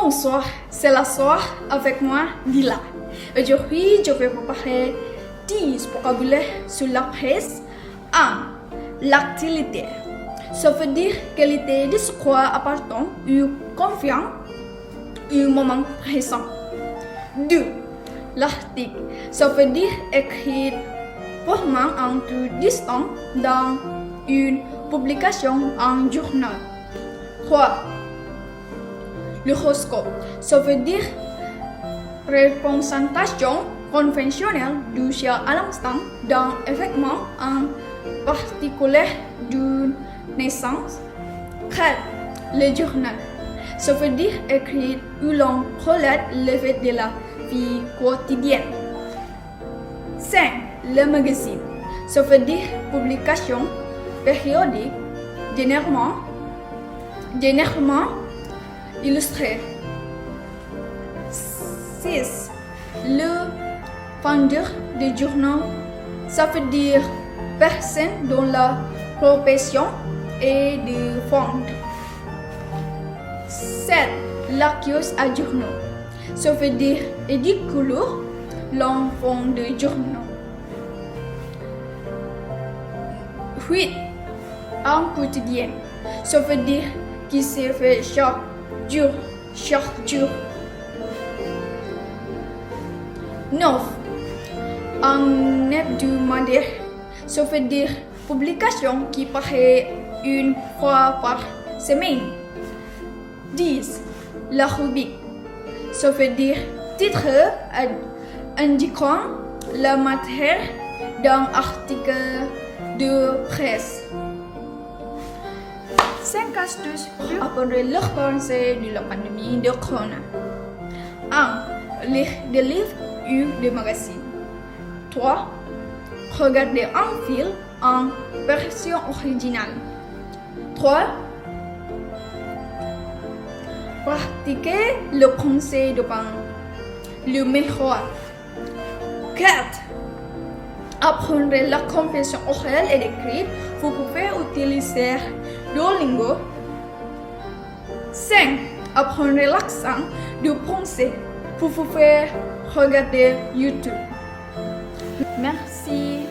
Bonsoir, c'est la soirée avec moi, Dila. Aujourd'hui, je vais vous parler 10 vocabulaires sur la presse. 1. L'actualité. Ça veut dire qualité de ce quoi appartient ou convient au moment présent. 2. L'article. Ça veut dire écrit formant en tout distant dans une publication en journal. 3. L'horoscope, ça veut dire représentation conventionnelle du ciel à l'instant d'un événement en particulier d'une naissance. 4. Le journal, ça veut dire écrit où l'on relate les faits de la vie quotidienne. 5. Le magazine, ça veut dire publication périodique, généralement illustré. 6. Le vendeur de journaux, ça veut dire personne dont la profession est de vendre. 7. La kiosque à journaux, ça veut dire édiculeur, l'enfant de journaux. 8. Un quotidien, ça veut dire qui se fait chaque jour. 9. Un hebdomadaire, ça veut dire publication qui paraît une fois par semaine. 10. La rubrique, ça veut dire titre indiquant la matière d'un article de presse. 5 astuces pour aborder leurs pensées de la pandémie de Corona. 1. Lire des livres ou des magazines. 3. Regarder un film en version originale. 3. Pratiquer le conseil devant le miroir. 4. Apprendre la compréhension orale et écrite. Vous pouvez utiliser Duolingo. 5. Apprendre l'accent du français. Vous pouvez regarder YouTube. Merci.